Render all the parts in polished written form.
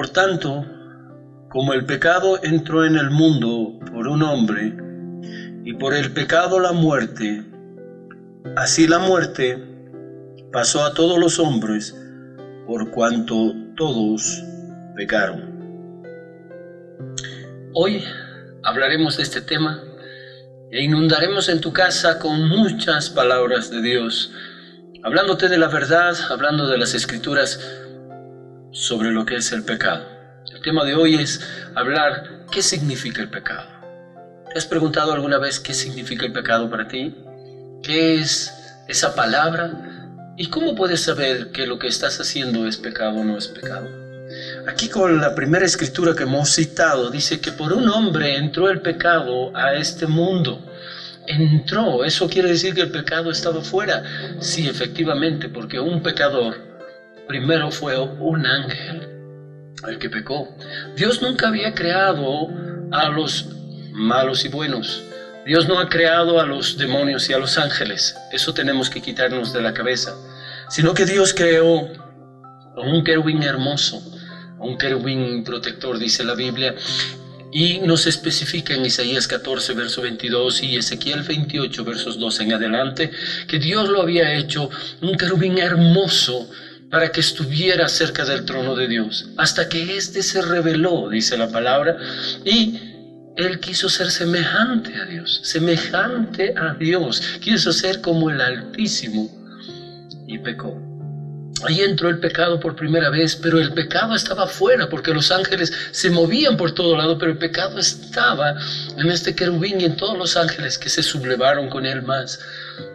Por tanto, como el pecado entró en el mundo por un hombre, y por el pecado la muerte, así la muerte pasó a todos los hombres, por cuanto todos pecaron. Hoy hablaremos de este tema e inundaremos en tu casa con muchas palabras de Dios, hablándote de la verdad, hablando de las Escrituras sobre lo que es el pecado. El tema de hoy es hablar qué significa el pecado. ¿Te has preguntado alguna vez qué significa el pecado para ti? ¿Qué es esa palabra? ¿Y cómo puedes saber que lo que estás haciendo es pecado o no es pecado? Aquí con la primera escritura que hemos citado, dice que por un hombre entró el pecado a este mundo. Entró, eso quiere decir que el pecado estaba fuera. Sí, efectivamente, porque un pecador primero fue un ángel el que pecó. Dios nunca había creado a los malos y buenos. Dios no ha creado a los demonios y a los ángeles. Eso tenemos que quitarnos de la cabeza. Sino que Dios creó a un querubín hermoso, a un querubín protector, dice la Biblia, y nos especifica en Isaías 14, verso 22 y Ezequiel 28, versos 2 en adelante, que Dios lo había hecho un querubín hermoso para que estuviera cerca del trono de Dios, hasta que éste se rebeló, dice la palabra, y él quiso ser semejante a Dios, quiso ser como el Altísimo y pecó. Ahí entró el pecado por primera vez, pero el pecado estaba afuera, porque los ángeles se movían por todo lado, pero el pecado estaba en este querubín y en todos los ángeles que se sublevaron con él más.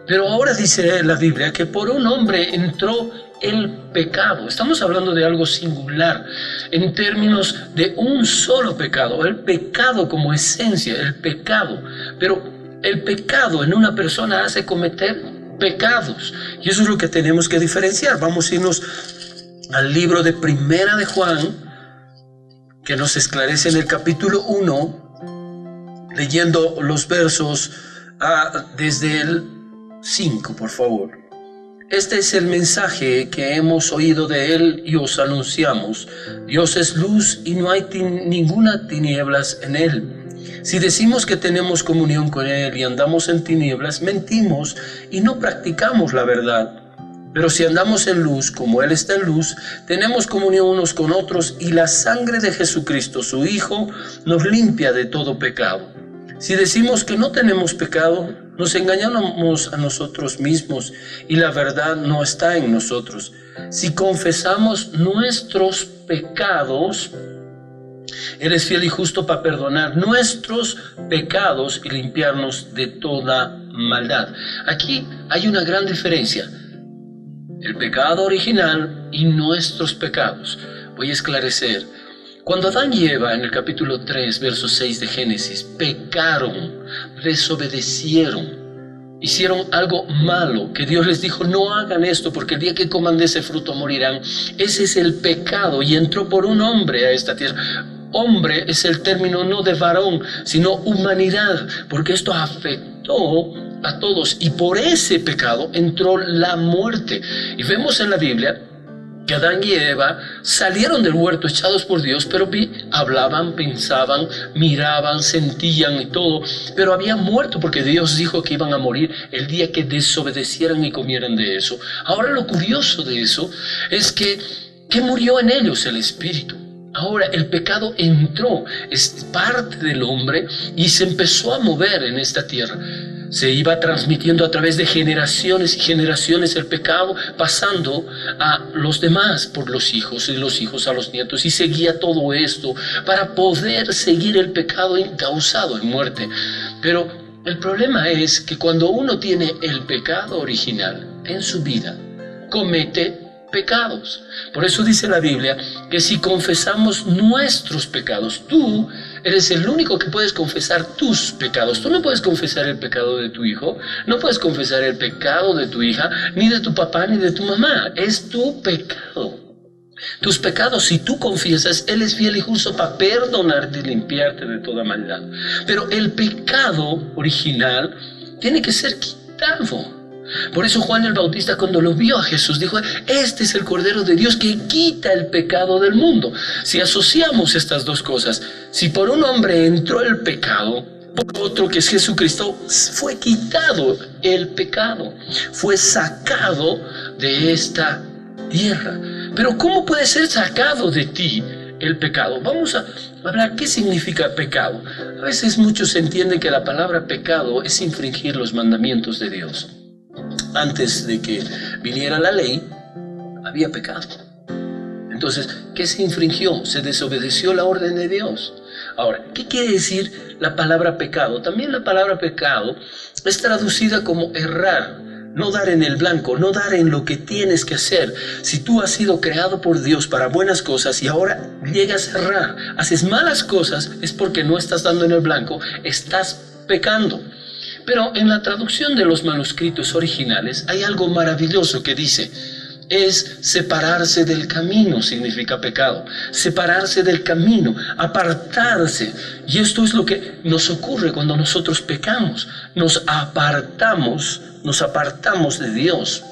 Pero ahora dice la Biblia que por un hombre entró el pecado. Estamos hablando de algo singular, en términos de un solo pecado, el pecado como esencia, el pecado. Pero el pecado en una persona hace cometer pecados, y eso es lo que tenemos que diferenciar. Vamos a irnos al libro de Primera de Juan, que nos esclarece en el capítulo 1, leyendo los versos desde el 5, por favor. Este es el mensaje que hemos oído de él y os anunciamos. Dios es luz y no hay ninguna tinieblas en él. Si decimos que tenemos comunión con él y andamos en tinieblas, mentimos y no practicamos la verdad. Pero si andamos en luz, como él está en luz, tenemos comunión unos con otros y la sangre de Jesucristo, su Hijo, nos limpia de todo pecado. Si decimos que no tenemos pecado, nos engañamos a nosotros mismos y la verdad no está en nosotros. Si confesamos nuestros pecados, Él es fiel y justo para perdonar nuestros pecados y limpiarnos de toda maldad. Aquí hay una gran diferencia: el pecado original y nuestros pecados. Voy a esclarecer. Cuando Adán y Eva, en el capítulo 3, verso 6 de Génesis, pecaron, desobedecieron, hicieron algo malo, que Dios les dijo, no hagan esto, porque el día que coman de ese fruto morirán. Ese es el pecado, y entró por un hombre a esta tierra. Hombre es el término no de varón, sino humanidad, porque esto afectó a todos, y por ese pecado entró la muerte. Y vemos en la Biblia que Adán y Eva salieron del huerto echados por Dios, pero hablaban, pensaban, miraban, sentían y todo, pero habían muerto porque Dios dijo que iban a morir el día que desobedecieran y comieran de eso. Ahora lo curioso de eso es que murió en ellos el espíritu. Ahora el pecado entró, es parte del hombre y se empezó a mover en esta tierra. Se iba transmitiendo a través de generaciones y generaciones el pecado, pasando a los demás por los hijos y los hijos a los nietos, y seguía todo esto para poder seguir el pecado causado en muerte. Pero el problema es que cuando uno tiene el pecado original en su vida, comete pecados. Por eso dice la Biblia que si confesamos nuestros pecados, tú eres el único que puedes confesar tus pecados. Tú no puedes confesar el pecado de tu hijo, no puedes confesar el pecado de tu hija, ni de tu papá, ni de tu mamá. Es tu pecado. Tus pecados, si tú confiesas, Él es fiel y justo para perdonarte y limpiarte de toda maldad. Pero el pecado original tiene que ser quitado. Por eso Juan el Bautista, cuando lo vio a Jesús, dijo: este es el Cordero de Dios que quita el pecado del mundo. Si asociamos estas dos cosas, si por un hombre entró el pecado, por otro, que es Jesucristo, fue quitado el pecado, fue sacado de esta tierra. Pero ¿cómo puede ser sacado de ti el pecado? Vamos a hablar qué significa pecado. A veces muchos entienden que la palabra pecado es infringir los mandamientos de Dios. Antes de que viniera la ley, había pecado. Entonces, ¿qué se infringió? Se desobedeció la orden de Dios. Ahora, ¿qué quiere decir la palabra pecado? También la palabra pecado es traducida como errar. No dar en el blanco, no dar en lo que tienes que hacer. Si tú has sido creado por Dios para buenas cosas y ahora llegas a errar, haces malas cosas, es porque no estás dando en el blanco, estás pecando. Pero en la traducción de los manuscritos originales hay algo maravilloso que dice: es separarse del camino, significa pecado. Separarse del camino, apartarse. Y esto es lo que nos ocurre cuando nosotros pecamos. Nos apartamos de Dios.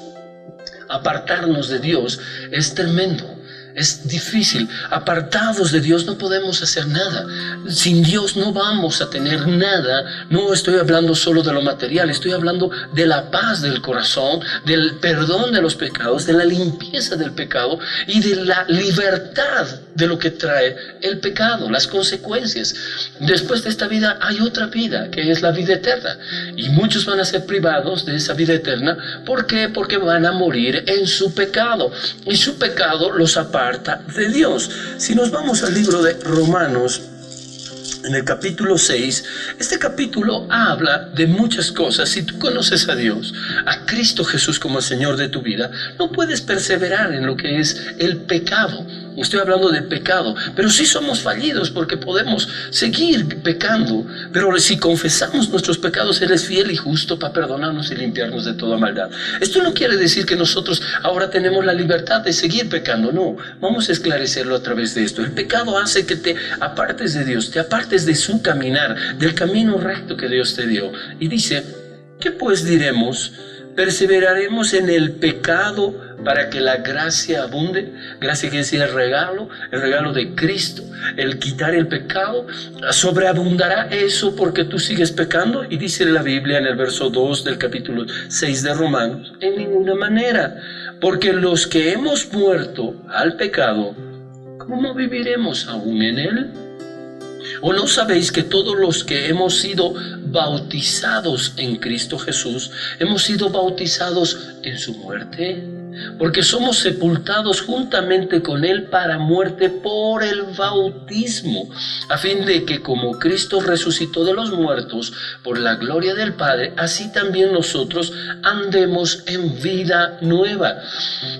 Apartarnos de Dios es tremendo. Es difícil. Apartados de Dios no podemos hacer nada. Sin Dios no vamos a tener nada. No estoy hablando solo de lo material, estoy hablando de la paz del corazón, del perdón de los pecados, de la limpieza del pecado y de la libertad de lo que trae el pecado, las consecuencias. Después de esta vida hay otra vida, que es la vida eterna. Y muchos van a ser privados de esa vida eterna. ¿Por qué? Porque van a morir en su pecado. Y su pecado los aparta de Dios. Si nos vamos al libro de Romanos, en el capítulo 6, este capítulo habla de muchas cosas. Si tú conoces a Dios, a Cristo Jesús como el Señor de tu vida, no puedes perseverar en lo que es el pecado. Estoy hablando de pecado, pero sí somos fallidos porque podemos seguir pecando. Pero si confesamos nuestros pecados, Él es fiel y justo para perdonarnos y limpiarnos de toda maldad. Esto no quiere decir que nosotros ahora tenemos la libertad de seguir pecando, no. Vamos a esclarecerlo a través de esto. El pecado hace que te apartes de Dios, te apartes de su caminar, del camino recto que Dios te dio. Y dice: ¿qué pues diremos? ¿Perseveraremos en el pecado para que la gracia abunde? Gracia quiere decir el regalo de Cristo, el quitar el pecado. ¿Sobreabundará eso porque tú sigues pecando? Y dice la Biblia en el verso 2 del capítulo 6 de Romanos: en ninguna manera, porque los que hemos muerto al pecado, ¿cómo viviremos aún en él? ¿O no sabéis que todos los que hemos sido bautizados en Cristo Jesús, hemos sido bautizados en su muerte? Porque somos sepultados juntamente con Él para muerte por el bautismo, a fin de que como Cristo resucitó de los muertos por la gloria del Padre, así también nosotros andemos en vida nueva.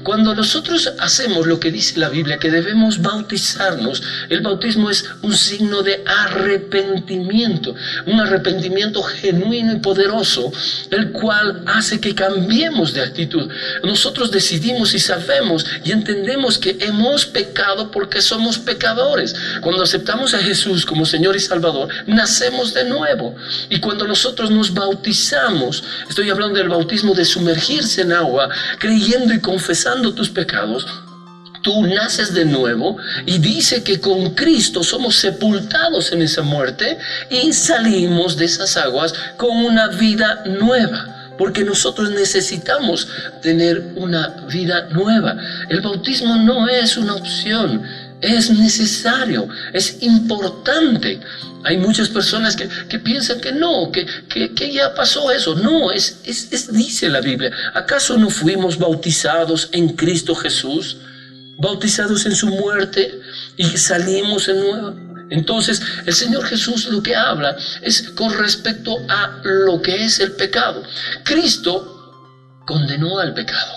Cuando nosotros hacemos lo que dice la Biblia, que debemos bautizarnos, el bautismo es un signo de arrepentimiento, un arrepentimiento genuino y poderoso, el cual hace que cambiemos de actitud. Nosotros decidimos y sabemos y entendemos que hemos pecado porque somos pecadores. Cuando aceptamos a Jesús como Señor y Salvador, nacemos de nuevo. Y cuando nosotros nos bautizamos, estoy hablando del bautismo de sumergirse en agua, creyendo y confesando tus pecados, tú naces de nuevo, y dice que con Cristo somos sepultados en esa muerte y salimos de esas aguas con una vida nueva. Porque nosotros necesitamos tener una vida nueva. El bautismo no es una opción, es necesario, es importante. Hay muchas personas que piensan que no, que ya pasó eso. No, dice la Biblia: ¿acaso no fuimos bautizados en Cristo Jesús? Bautizados en su muerte y salimos en nueva. Entonces el Señor Jesús lo que habla es con respecto a lo que es el pecado. Cristo condenó al pecado,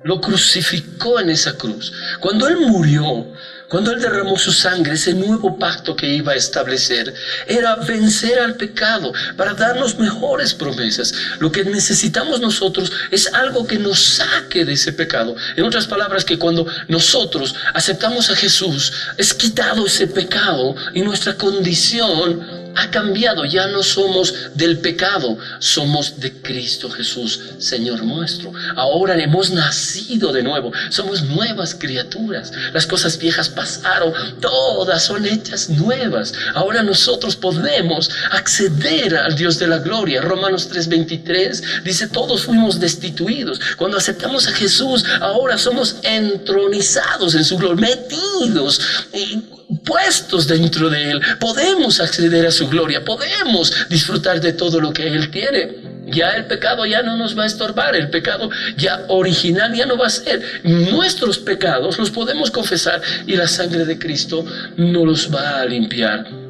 lo crucificó en esa cruz. Cuando Él murió, cuando Él derramó su sangre, ese nuevo pacto que iba a establecer era vencer al pecado para darnos mejores promesas. Lo que necesitamos nosotros es algo que nos saque de ese pecado. En otras palabras, que cuando nosotros aceptamos a Jesús, es quitado ese pecado y nuestra condición ha cambiado. Ya no somos del pecado, somos de Cristo Jesús, Señor nuestro. Ahora hemos nacido de nuevo, somos nuevas criaturas. Las cosas viejas pasaron, todas son hechas nuevas. Ahora nosotros podemos acceder al Dios de la gloria. Romanos 3:23 dice: todos fuimos destituidos. Cuando aceptamos a Jesús, ahora somos entronizados en su gloria, metidos y puestos dentro de Él. Podemos acceder a su gloria, podemos disfrutar de todo lo que Él tiene. Ya el pecado ya no nos va a estorbar, el pecado ya original ya no va a ser. Nuestros pecados los podemos confesar y la sangre de Cristo nos los va a limpiar.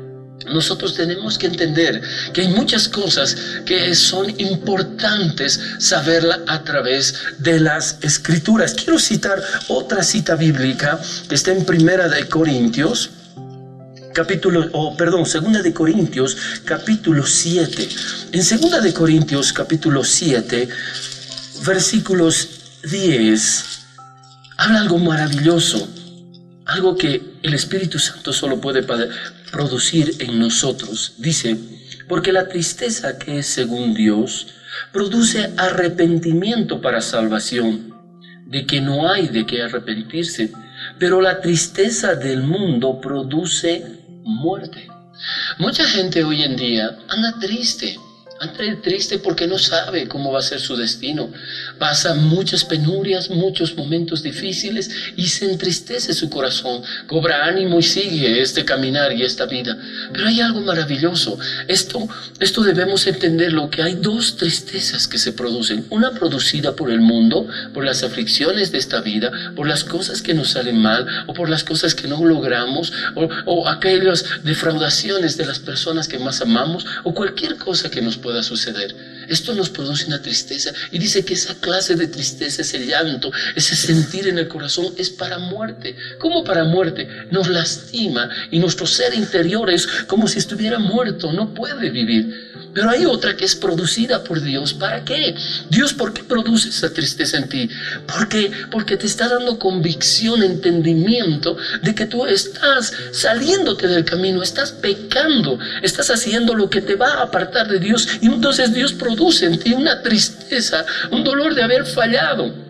Nosotros tenemos que entender que hay muchas cosas que son importantes saberla a través de las Escrituras. Quiero citar otra cita bíblica que está en Segunda de Corintios, capítulo 7. En Segunda de Corintios, capítulo 7, versículos 10, habla algo maravilloso, algo que el Espíritu Santo solo puede producir en nosotros. Dice: porque la tristeza que es según Dios produce arrepentimiento para salvación, de que no hay de qué arrepentirse, pero la tristeza del mundo produce muerte. Mucha gente hoy en día anda triste porque no sabe cómo va a ser su destino. Pasa muchas penurias, muchos momentos difíciles y se entristece su corazón. Cobra ánimo y sigue este caminar y esta vida. Pero hay algo maravilloso. Esto debemos entenderlo, que hay dos tristezas que se producen. Una producida por el mundo, por las aflicciones de esta vida, por las cosas que nos salen mal o por las cosas que no logramos o aquellas defraudaciones de las personas que más amamos o cualquier cosa que nos pueda suceder. Esto nos produce una tristeza, y dice que esa clase de tristeza, ese llanto, ese sentir en el corazón, es para muerte. ¿Cómo para muerte? Nos lastima y nuestro ser interior es como si estuviera muerto, no puede vivir. Pero hay otra que es producida por Dios. ¿Para qué? Dios, ¿por qué produce esa tristeza en ti? Porque te está dando convicción, entendimiento de que tú estás saliéndote del camino, estás pecando, estás haciendo lo que te va a apartar de Dios, y entonces Dios produce en ti una tristeza, un dolor de haber fallado,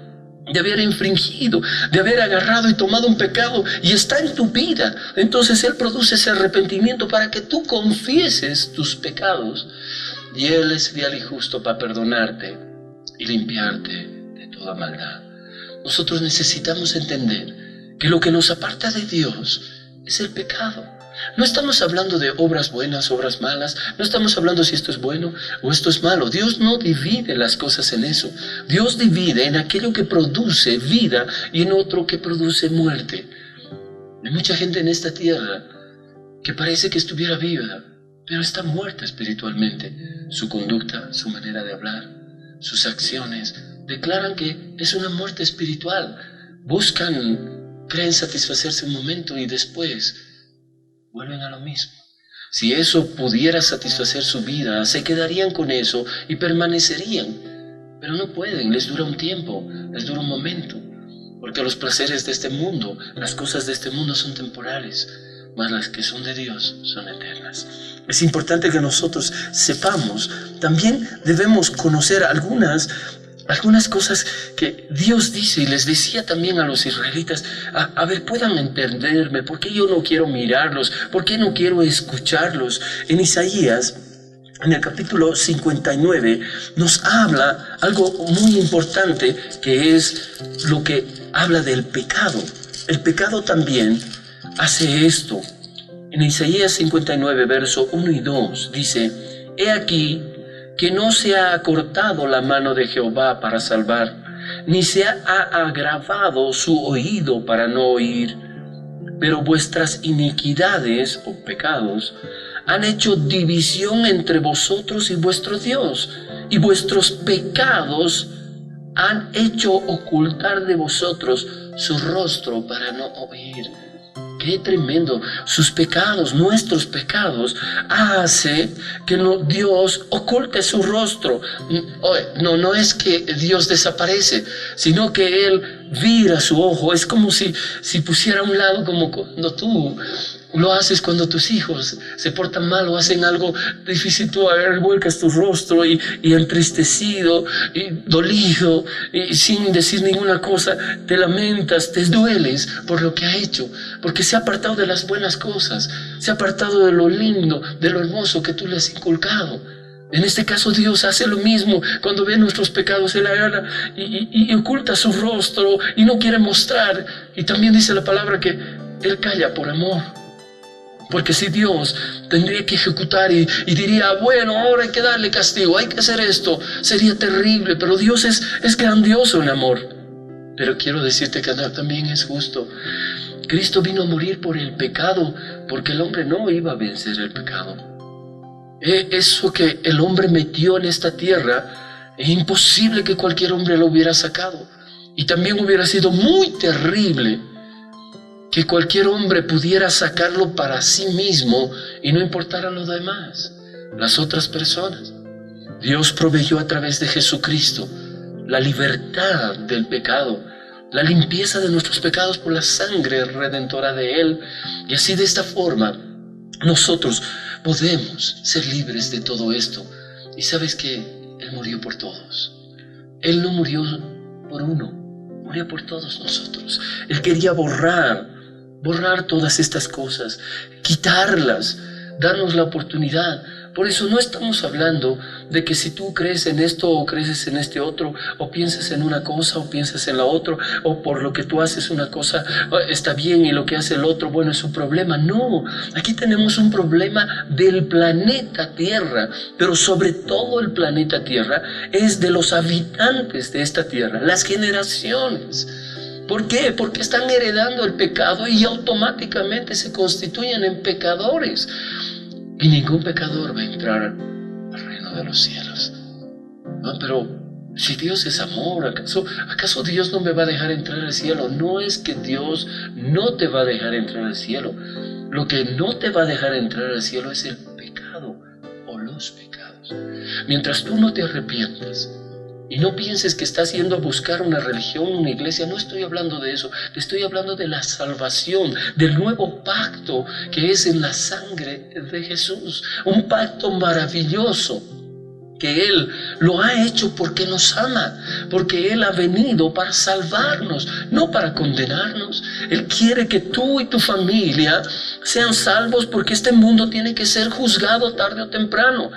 de haber infringido, de haber agarrado y tomado un pecado y está en tu vida. Entonces Él produce ese arrepentimiento para que tú confieses tus pecados, y Él es fiel y justo para perdonarte y limpiarte de toda maldad. Nosotros necesitamos entender que lo que nos aparta de Dios es el pecado. No estamos hablando de obras buenas, obras malas. No estamos hablando si esto es bueno o esto es malo. Dios no divide las cosas en eso. Dios divide en aquello que produce vida y en otro que produce muerte. Hay mucha gente en esta tierra que parece que estuviera viva, pero está muerta espiritualmente. Su conducta, su manera de hablar, sus acciones declaran que es una muerte espiritual. Creen satisfacerse un momento y después vuelven a lo mismo. Si eso pudiera satisfacer su vida, se quedarían con eso y permanecerían. Pero no pueden, les dura un tiempo, les dura un momento. Porque los placeres de este mundo, las cosas de este mundo son temporales, mas las que son de Dios son eternas. Es importante que nosotros sepamos, también debemos conocer algunas cosas que Dios dice, y les decía también a los israelitas: a ver, puedan entenderme, ¿por qué yo no quiero mirarlos? ¿Por qué no quiero escucharlos? En Isaías, en el capítulo 59, nos habla algo muy importante, que es lo que habla del pecado. El pecado también hace esto. En Isaías 59, verso 1 y 2, dice: He aquí que no se ha acortado la mano de Jehová para salvar, ni se ha agravado su oído para no oír. Pero vuestras iniquidades o pecados han hecho división entre vosotros y vuestro Dios, y vuestros pecados han hecho ocultar de vosotros su rostro para no oír. ¡Qué tremendo! Sus pecados, nuestros pecados, hace que Dios oculte su rostro. No es que Dios desaparece, sino que Él vira su ojo. Es como si pusiera a un lado, como cuando tú Lo haces cuando tus hijos se portan mal o hacen algo difícil. Tú vuelcas tu rostro y entristecido y dolido y sin decir ninguna cosa, te lamentas, te dueles por lo que ha hecho, porque se ha apartado de las buenas cosas, se ha apartado de lo lindo, de lo hermoso que tú le has inculcado. En este caso Dios hace lo mismo cuando ve nuestros pecados. Él agarra y oculta su rostro y no quiere mostrar. Y también dice la palabra que Él calla por amor. Porque si Dios tendría que ejecutar y diría, bueno, ahora hay que darle castigo, hay que hacer esto, sería terrible. Pero Dios es grandioso en amor. Pero quiero decirte que también es justo. Cristo vino a morir por el pecado, porque el hombre no iba a vencer el pecado. Eso que el hombre metió en esta tierra, es imposible que cualquier hombre lo hubiera sacado. Y también hubiera sido muy terrible que cualquier hombre pudiera sacarlo para sí mismo y no importara lo demás, las otras personas. Dios proveyó a través de Jesucristo la libertad del pecado, la limpieza de nuestros pecados por la sangre redentora de Él. Y así, de esta forma, nosotros podemos ser libres de todo esto. Y sabes que Él murió por todos. Él no murió por uno, murió por todos nosotros. Él quería borrar todas estas cosas, quitarlas, darnos la oportunidad. Por eso no estamos hablando de que si tú crees en esto o crees en este otro, o piensas en una cosa o piensas en la otra, o por lo que tú haces una cosa está bien y lo que hace el otro, bueno, es un problema. No, aquí tenemos un problema del planeta Tierra, pero sobre todo el planeta Tierra es de los habitantes de esta tierra, las generaciones. ¿Por qué? Porque están heredando el pecado y automáticamente se constituyen en pecadores. Y ningún pecador va a entrar al reino de los cielos. No, pero si Dios es amor, ¿acaso Dios no me va a dejar entrar al cielo? No es que Dios no te va a dejar entrar al cielo. Lo que no te va a dejar entrar al cielo es el pecado o los pecados. Mientras tú no te arrepientas y no pienses que estás yendo a buscar una religión, una iglesia, no estoy hablando de eso. Te estoy hablando de la salvación, del nuevo pacto que es en la sangre de Jesús. Un pacto maravilloso que Él lo ha hecho porque nos ama, porque Él ha venido para salvarnos, no para condenarnos. Él quiere que tú y tu familia sean salvos, porque este mundo tiene que ser juzgado tarde o temprano.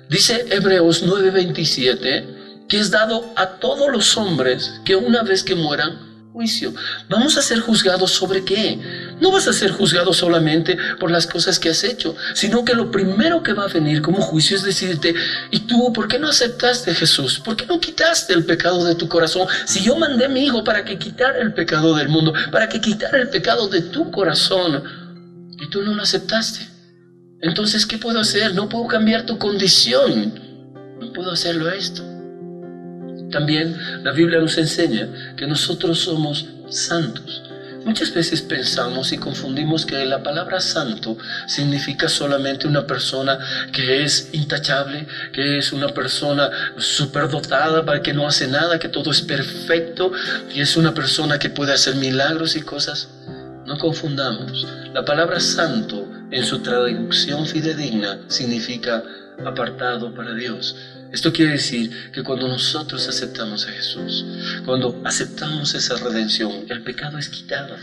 Dice Hebreos 9:27, que es dado a todos los hombres que una vez que mueran, juicio. Vamos a ser juzgados ¿sobre qué? No vas a ser juzgado solamente por las cosas que has hecho, sino que lo primero que va a venir como juicio es decirte, ¿y tú por qué no aceptaste a Jesús? ¿Por qué no quitaste el pecado de tu corazón? Si yo mandé a mi Hijo para que quitara el pecado del mundo, para que quitara el pecado de tu corazón, y tú no lo aceptaste. Entonces, ¿qué puedo hacer? No puedo cambiar tu condición. No puedo hacerlo esto. También la Biblia nos enseña que nosotros somos santos. Muchas veces pensamos y confundimos que la palabra santo significa solamente una persona que es intachable, que es una persona superdotada, para que no hace nada, que todo es perfecto, y es una persona que puede hacer milagros y cosas. No confundamos. La palabra santo, en su traducción fidedigna, significa apartado para Dios. Esto quiere decir que cuando nosotros aceptamos a Jesús, cuando aceptamos esa redención, el pecado es quitado.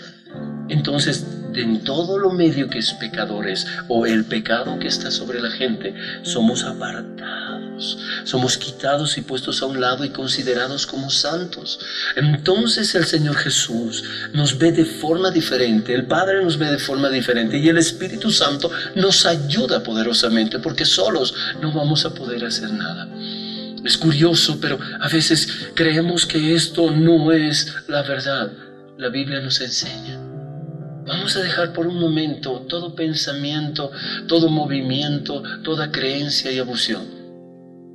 Entonces, en todo lo medio que es pecadores o el pecado que está sobre la gente, somos apartados, somos quitados y puestos a un lado y considerados como santos. Entonces el Señor Jesús nos ve de forma diferente, el Padre nos ve de forma diferente y el Espíritu Santo nos ayuda poderosamente, porque solos no vamos a poder hacer nada. Es curioso, pero a veces creemos que esto no es la verdad. La Biblia nos enseña. Vamos a dejar por un momento todo pensamiento, todo movimiento, toda creencia y abusión.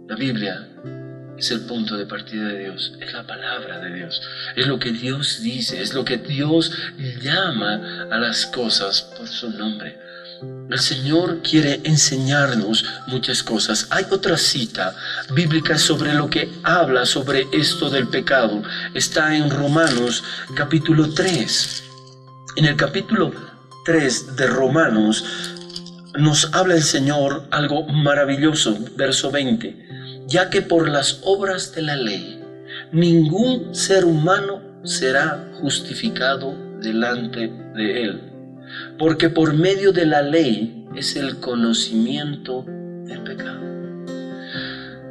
La Biblia es el punto de partida de Dios, es la palabra de Dios, es lo que Dios dice, es lo que Dios llama a las cosas por su nombre. El Señor quiere enseñarnos muchas cosas. Hay otra cita bíblica sobre lo que habla sobre esto del pecado. Está en Romanos capítulo 3. En el capítulo 3 de Romanos, nos habla el Señor algo maravilloso, verso 20. Ya que por las obras de la ley, ningún ser humano será justificado delante de Él, porque por medio de la ley es el conocimiento del pecado.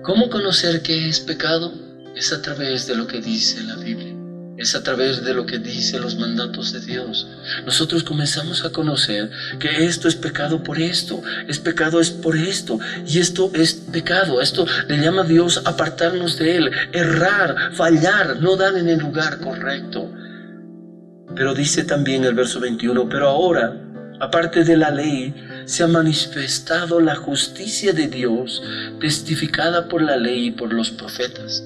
¿Cómo conocer qué es pecado? Es a través de lo que dice la Biblia. Es a través de lo que dicen los mandatos de Dios. Nosotros comenzamos a conocer que esto es pecado por esto, es pecado es por esto, y esto es pecado. Esto le llama a Dios apartarnos de Él, errar, fallar, no dar en el lugar correcto. Pero dice también el verso 21, pero ahora, aparte de la ley, se ha manifestado la justicia de Dios, testificada por la ley y por los profetas.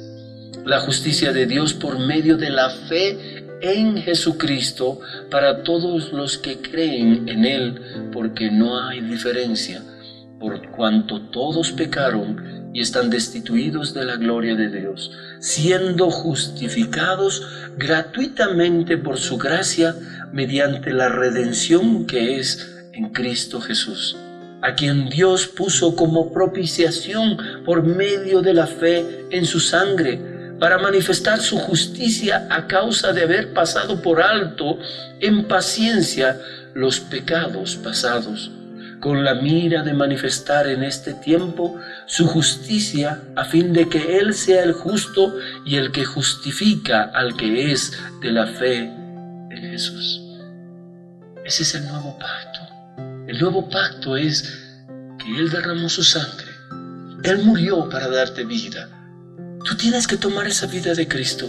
La justicia de Dios por medio de la fe en Jesucristo para todos los que creen en Él, porque no hay diferencia, por cuanto todos pecaron y están destituidos de la gloria de Dios, siendo justificados gratuitamente por su gracia mediante la redención que es en Cristo Jesús, a quien Dios puso como propiciación por medio de la fe en su sangre, para manifestar su justicia a causa de haber pasado por alto en paciencia los pecados pasados, con la mira de manifestar en este tiempo su justicia, a fin de que Él sea el justo y el que justifica al que es de la fe en Jesús. Ese es el nuevo pacto. El nuevo pacto es que Él derramó su sangre. Él murió para darte vida. Tú tienes que tomar esa vida de Cristo,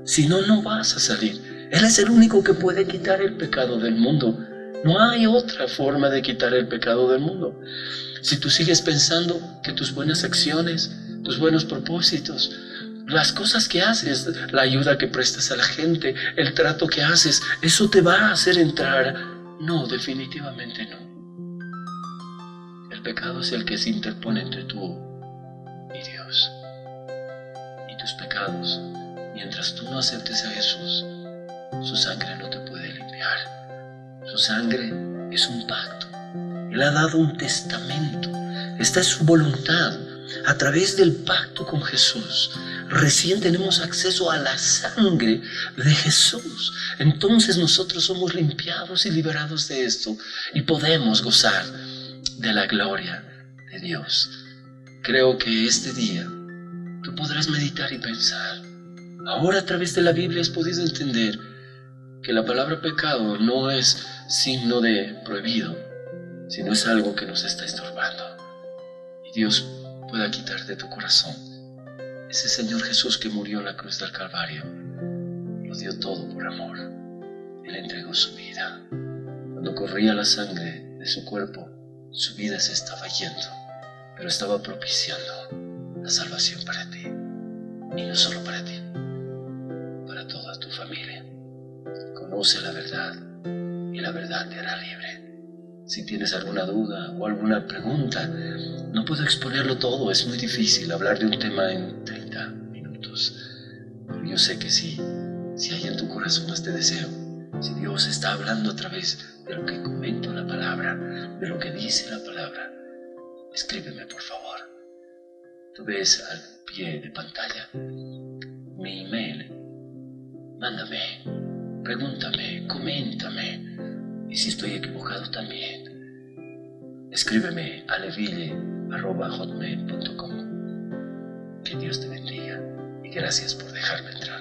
si no, no vas a salir. Él es el único que puede quitar el pecado del mundo. No hay otra forma de quitar el pecado del mundo. Si tú sigues pensando que tus buenas acciones, tus buenos propósitos, las cosas que haces, la ayuda que prestas a la gente, el trato que haces, eso te va a hacer entrar. No, definitivamente no. El pecado es el que se interpone entre tú y Dios. Tus pecados, mientras tú no aceptes a Jesús, su sangre no te puede limpiar. Su sangre es un pacto. Él ha dado un testamento. Esta es su voluntad. A través del pacto con Jesús, recién tenemos acceso a la sangre de Jesús. Entonces nosotros somos limpiados y liberados de esto y podemos gozar de la gloria de Dios. Creo que este día tú podrás meditar y pensar. Ahora a través de la Biblia has podido entender que la palabra pecado no es signo de prohibido, sino es algo que nos está estorbando. Y Dios pueda quitar de tu corazón ese Señor Jesús que murió en la cruz del Calvario. Lo dio todo por amor. Él entregó su vida. Cuando corría la sangre de su cuerpo, su vida se estaba yendo, pero estaba propiciando la salvación para ti, y no solo para ti, para toda tu familia. Conoce la verdad y la verdad te hará libre. Si tienes alguna duda o alguna pregunta, no puedo exponerlo todo, es muy difícil hablar de un tema en 30 minutos, pero yo sé que si hay en tu corazón este deseo, si Dios está hablando a través de lo que comento la palabra, de lo que dice la palabra, escríbeme por favor. Tú ves al pie de pantalla mi email. Mándame, pregúntame, coméntame. Y si estoy equivocado también, escríbeme a leville@hotmail.com. Que Dios te bendiga y gracias por dejarme entrar.